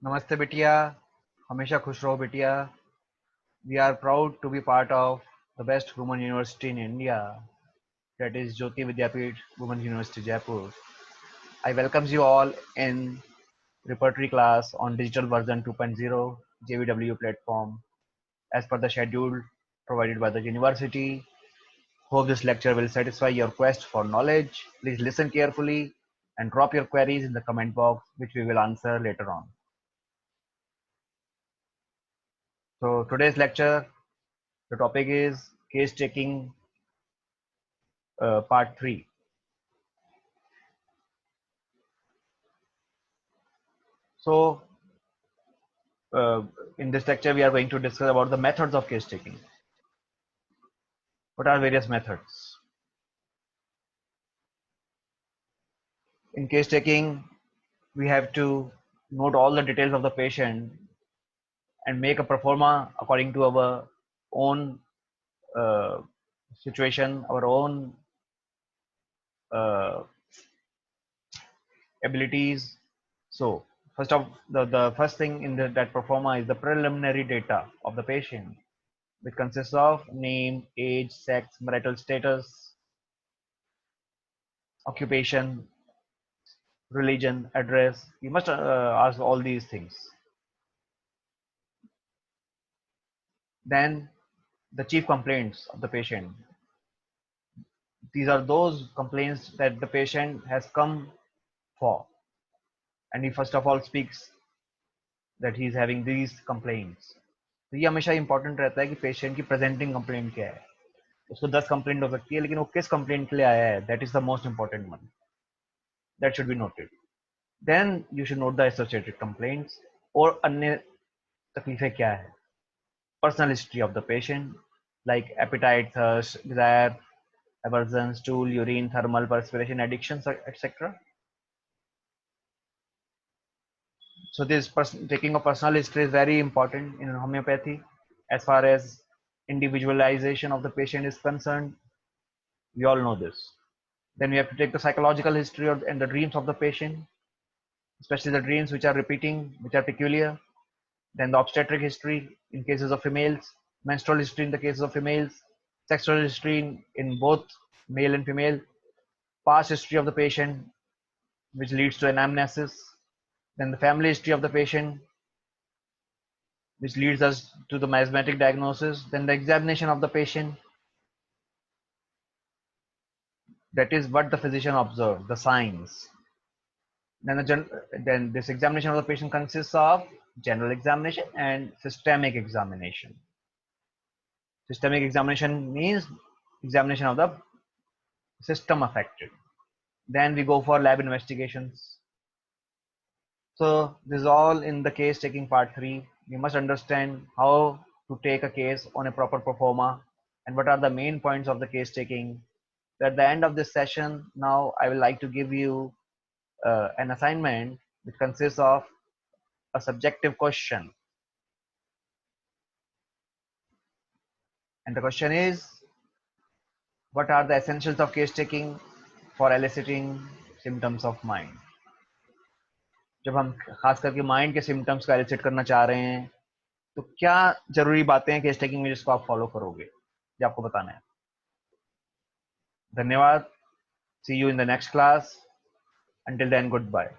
नमस्ते बिटिया, हमेशा खुश रहो बिटिया। We are proud to be part of the best women university in India, that is Jyoti Vidyapeeth Women's University Jaipur. I welcome you all in repertory class on digital version 2.0 JVW platform as per the schedule provided by the university. Hope this lecture will satisfy your quest for knowledge. Please listen carefully and drop your queries in the comment box, which we will answer later on. So today's lecture, the topic is case taking part 3. So in this lecture, we are going to discuss about the methods of case taking. What are various methods? In case taking, we have to note all the details of the patient and make a pro forma according to our own uh, situation, our own uh, abilities. So the first thing in that pro forma is the preliminary data of the patient, which consists of name, age, sex, marital status, occupation, religion, address. You must ask all these things. Then the chief complaints of the patient. These are those complaints that the patient has come for, and he first of all speaks that he is having these complaints. तो ये हमेशा important रहता है कि patient की presenting complaint क्या है. उसको 10 कंप्लेंट हो सकती है, लेकिन वो किस कंप्लेंट के लिए आया है, that is the most important one. That should be noted. Then you should note the associated complaints, और अन्य तकलीफें क्या है. Personal history of the patient, like appetite, thirst, desire, aversion, stool, urine, thermal, perspiration, addictions, etc. So this taking a personal history is very important in homeopathy. As far as individualization of the patient is concerned, we all know this. Then we have to take the psychological history and the dreams of the patient, especially the dreams which are repeating, which are peculiar. Then the obstetric history in cases of females, menstrual history in the cases of females, sexual history in both male and female, past history of the patient, which leads to anamnesis, then the family history of the patient, which leads us to the miasmatic diagnosis, then the examination of the patient, that is what the physician observed, the signs. Then this examination of the patient consists of general examination and systemic examination. Systemic examination means examination of the system affected. Then we go for lab investigations. So this is all in the case taking part 3. You must understand how to take a case on a proper pro forma and what are the main points of the case taking. So at the end of this session, now I would like to give you an assignment which consists of a subjective question. And the question is, what are the essentials of case taking for eliciting symptoms of mind? जब हम खास करके mind के symptoms का elicit करना चाह रहे हैं, तो क्या जरूरी बातें हैं केस टेकिंग में जिसको आप फॉलो करोगे, ये आपको बताना है. धन्यवाद. See you in the next class. Until then, good bye.